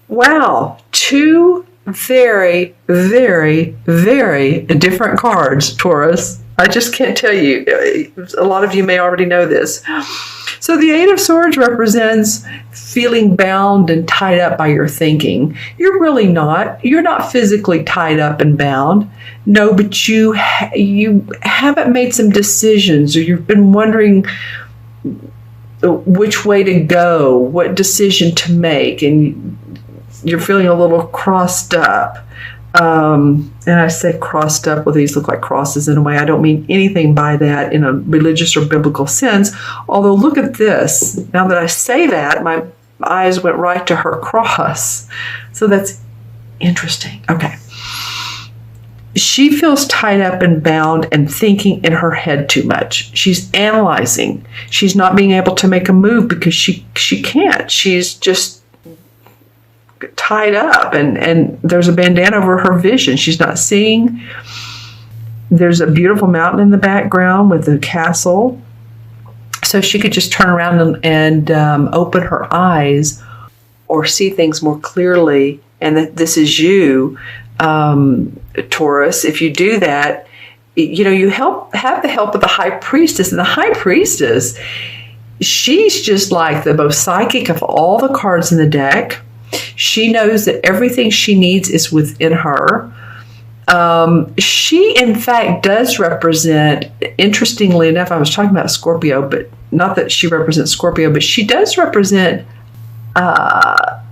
Wow, two very, very, very different cards, Taurus. I just can't tell you. A lot of you may already know this. So the Eight of Swords represents feeling bound and tied up by your thinking. You're really not. You're not physically tied up and bound. No, but you haven't made some decisions, or you've been wondering which way to go, what decision to make, and you're feeling a little crossed up. And I say crossed up, well, these look like crosses in a way. I don't mean anything by that in a religious or biblical sense. Although, look at this. Now that I say that, my eyes went right to her cross. So that's interesting. Okay. She feels tied up and bound and thinking in her head too much. She's analyzing. She's not being able to make a move because she can't. She's just tied up, and there's a bandana over her vision. She's not seeing. There's a beautiful mountain in the background with a castle, so she could just turn around and open her eyes or see things more clearly, and that this is you, Taurus. If you do that, you have the help of the High Priestess, and the High Priestess, she's just like the most psychic of all the cards in the deck. She knows that everything she needs is within her. She, in fact, does represent, interestingly enough, I was talking about Scorpio, but not that she represents Scorpio, but she does represent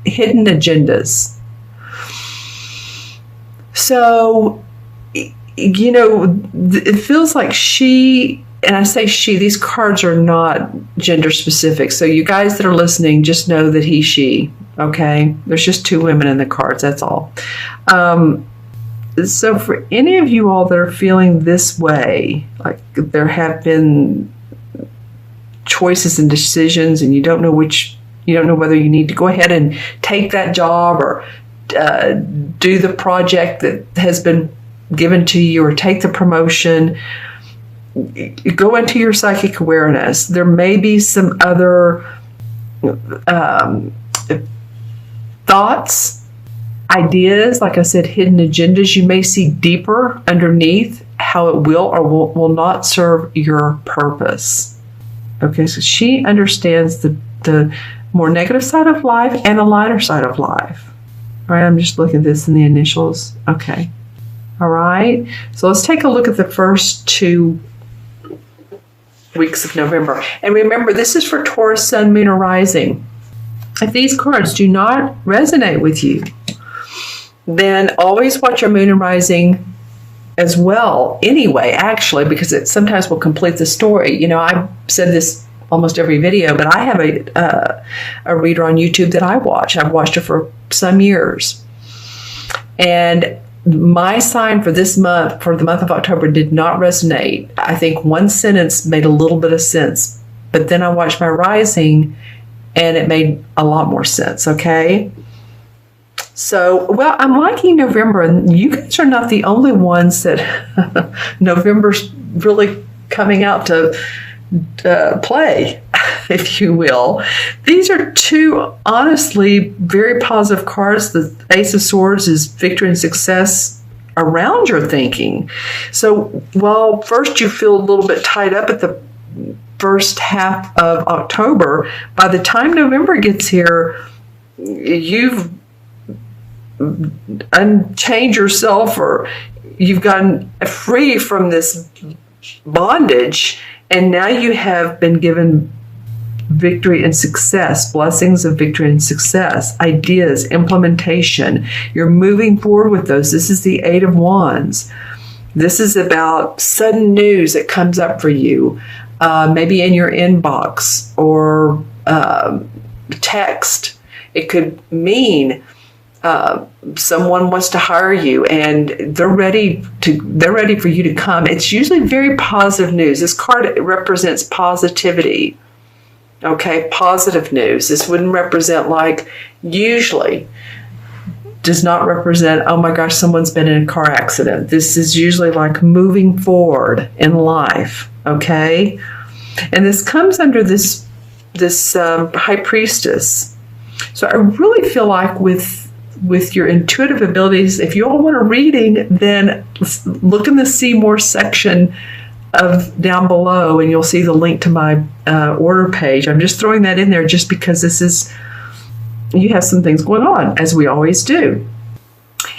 hidden agendas. So, it feels like she, and I say she, these cards are not gender specific. So you guys that are listening, just know that he, she, okay? There's just two women in the cards, that's all. So for any of you all that are feeling this way, like there have been choices and decisions and you don't know whether you need to go ahead and take that job or do the project that has been given to you or take the promotion, go into your psychic awareness. There may be some other thoughts, ideas, like I said, hidden agendas. You may see deeper underneath how it will or will not serve your purpose. Okay, so she understands the more negative side of life and the lighter side of life. All right, I'm just looking at this in the initials. Okay. All right, so let's take a look at the first 2 weeks of November. And remember, this is for Taurus, Sun, Moon, or Rising. If these cards do not resonate with you, then always watch your Moon and Rising as well anyway, actually, because it sometimes will complete the story. I've said this almost every video, but I have a reader on YouTube that I watch. I've watched her for some years. And my sign for this month, for the month of October, did not resonate. I think one sentence made a little bit of sense, but then I watched my rising and it made a lot more sense, okay? So, well, I'm liking November, and you guys are not the only ones that November's really coming out to play, if you will. These are 2, honestly, very positive cards. The Ace of Swords is victory and success around your thinking. So while first you feel a little bit tied up at the first half of October, by the time November gets here, you've unchained yourself, or you've gotten free from this bondage, and now you have been given victory and success, blessings of victory and success, ideas, implementation. You're moving forward with those. This is the 8 of Wands. This is about sudden news that comes up for you, maybe in your inbox or text. It could mean someone wants to hire you and they're ready for you to come. It's usually very positive news. This card represents positivity. Okay, positive news. This wouldn't represent, usually does not represent, oh my gosh, someone's been in a car accident. This is usually moving forward in life, okay? And this comes under this High Priestess. So I really feel like with your intuitive abilities, if you all want a reading, then look in the See More section of down below, and you'll see the link to my order page. I'm just throwing that in there just because you have some things going on, as we always do.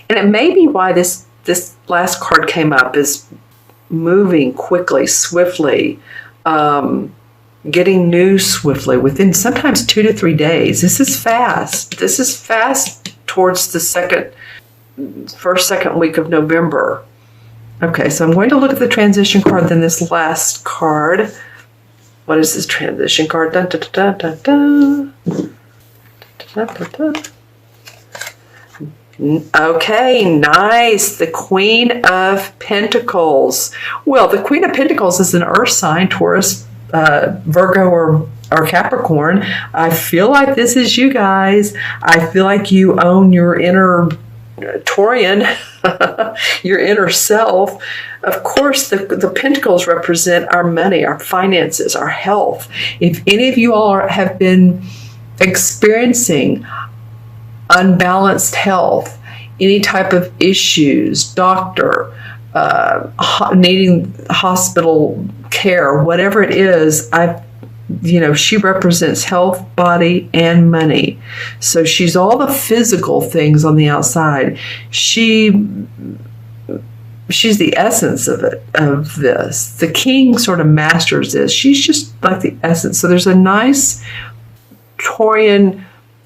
And it may be why this last card came up, is moving quickly, swiftly, getting news swiftly within sometimes 2 to 3 days. This is fast. This is fast towards the second week of November. Okay, so I'm going to look at the transition card, then this last card. What is this transition card? Dun, dun, dun, dun, dun, dun. Dun, dun, dun. Okay, nice. The Queen of Pentacles. Well, the Queen of Pentacles is an earth sign, Taurus, Virgo, or Capricorn. I feel like this is you guys. I feel like you own your inner Taurian, your inner self. Of course, the Pentacles represent our money, our finances, our health. If any of you all have been experiencing unbalanced health, any type of issues, doctor, needing hospital care, whatever it is, she represents health, body, and money. So she's all the physical things on the outside. She's the essence of this. The king sort of masters this. She's just like the essence. So there's a nice Taurian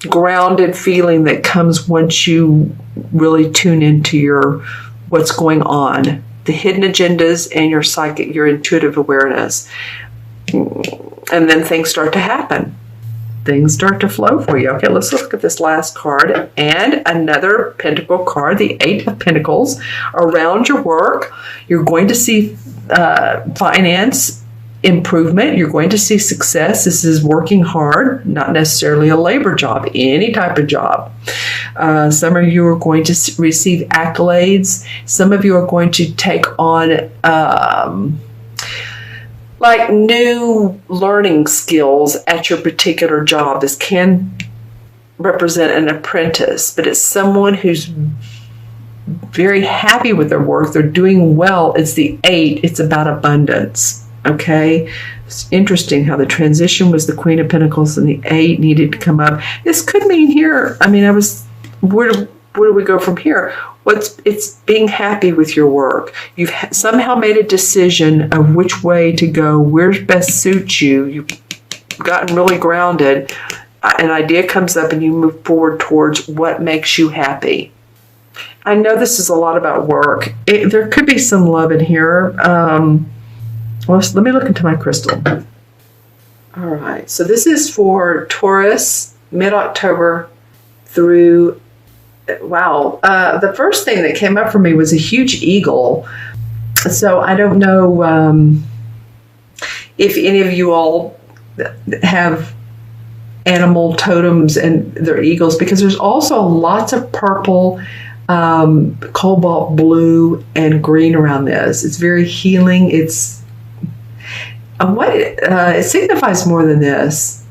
grounded feeling that comes once you really tune into what's going on, the hidden agendas, and your psychic, your intuitive awareness. And then things start to happen. Things start to flow for you. Okay, let's look at this last card and another pentacle card, the Eight of Pentacles. Around your work, you're going to see finance improvement. You're going to see success. This is working hard, not necessarily a labor job, any type of job. Some of you are going to receive accolades. Some of you are going to take on like new learning skills at your particular job. This can represent an apprentice, but it's someone who's very happy with their work. They're doing well. It's the 8. It's about abundance. Okay, it's interesting how the transition was the Queen of Pentacles and the 8 needed to come up. This could mean here, where do we go from here? It's being happy with your work. You've somehow made a decision of which way to go, where best suits you. You've gotten really grounded. An idea comes up and you move forward towards what makes you happy. I know this is a lot about work. There could be some love in here. Well, let me look into my crystal. All right, so this is for Taurus, mid-October through, wow. The first thing that came up for me was a huge eagle. So I don't know if any of you all have animal totems and they're eagles, because there's also lots of purple, cobalt blue, and green around this. It's very healing. It signifies more than this.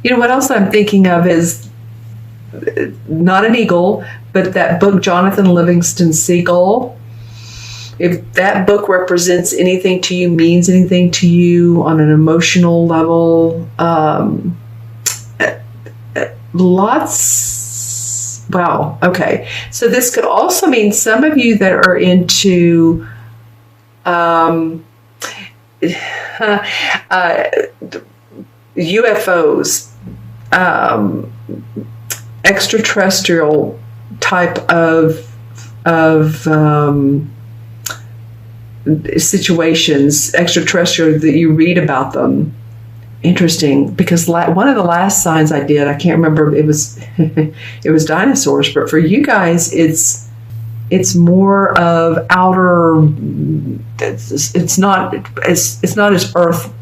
You know what else I'm thinking of is not an eagle, but that book, Jonathan Livingston Seagull. If that book represents anything to you, means anything to you on an emotional level, lots. Wow. Okay. So this could also mean some of you that are into UFOs, extraterrestrial type of situations, extraterrestrial, that you read about them. Interesting, because one of the last signs I did, I can't remember, it was it was dinosaurs, but for you guys, it's more of outer. It's not as Earth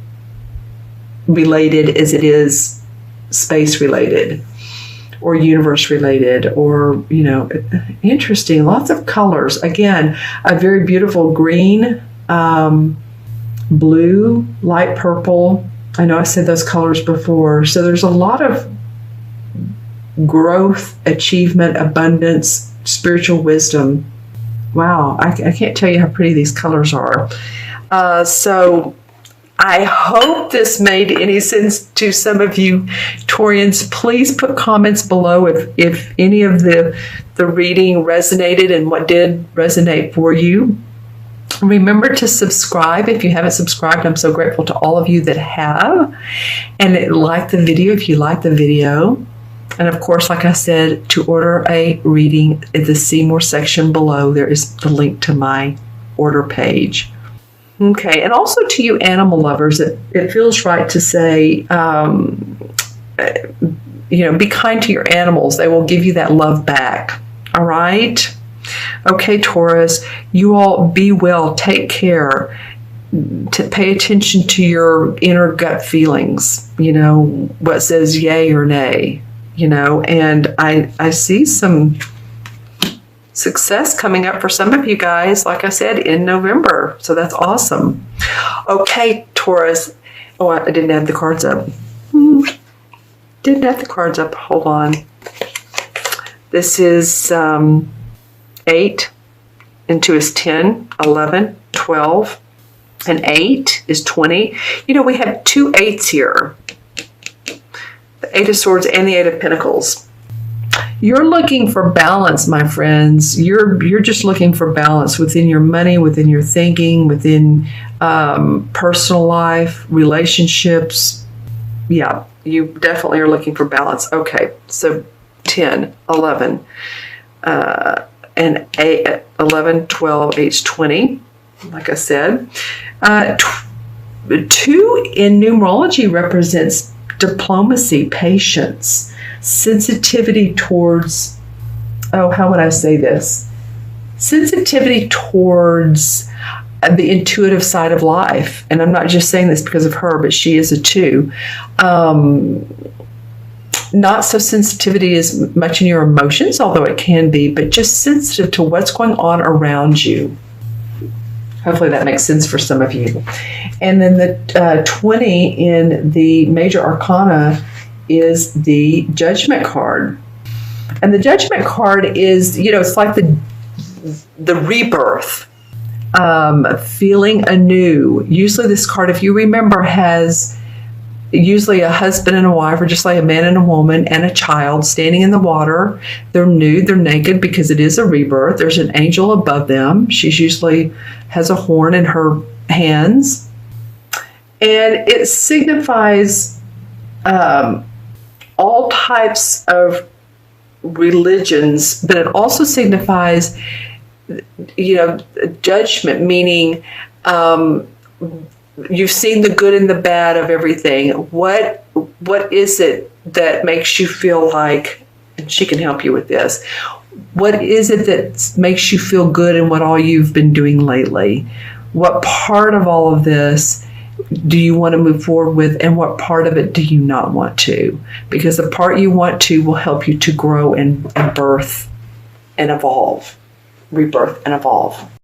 related as it is space related or universe related, or interesting. Lots of colors. Again, a very beautiful green, blue, light purple. I know I said those colors before. So there's a lot of growth, achievement, abundance, spiritual wisdom. Wow, I can't tell you how pretty these colors are. So I hope this made any sense to some of you Taurians. Please put comments below if any of the reading resonated and what did resonate for you. Remember to subscribe if you haven't subscribed. I'm so grateful to all of you that have. And like the video if you like the video. And of course, like I said, to order a reading in the See More section below, there is the link to my order page. Okay, and also to you animal lovers, it feels right to say, be kind to your animals. They will give you that love back. All right? Okay, Taurus, you all be well. Take care. To pay attention to your inner gut feelings, what says yay or nay, and I see some success coming up for some of you guys, like I said, in November. So that's awesome. Okay, Taurus. Oh, I didn't have the cards up. Didn't have the cards up. Hold on. This is 8 and 2 is 10, 11, 12, and 8 is 20. We have 2 8s here. The 8 of Swords and the 8 of Pentacles. You're looking for balance, my friends. You're just looking for balance within your money, within your thinking, within personal life, relationships. Yeah, you definitely are looking for balance. Okay, so 10, 11, and 8, 11, 12, 8, 20, like I said. 2 in numerology represents diplomacy, patience, sensitivity towards, how would I say this? Sensitivity towards the intuitive side of life. And I'm not just saying this because of her, but she is a 2. Not so sensitivity as much in your emotions, although it can be, but just sensitive to what's going on around you. Hopefully that makes sense for some of you. And then the 20 in the major arcana is the Judgment card. And the Judgment card is, it's like the rebirth, feeling anew. Usually this card, if you remember, has usually a husband and a wife, or just like a man and a woman and a child standing in the water. They're nude, they're naked because it is a rebirth. There's an angel above them. She usually has a horn in her hands. And it signifies all types of religions, but it also signifies, judgment, meaning you've seen the good and the bad of everything. What is it that makes you feel like, and she can help you with this, what is it that makes you feel good in what all you've been doing lately? What part of all of this do you want to move forward with, and what part of it do you not want to? Because the part you want to will help you to grow and birth and evolve, rebirth and evolve.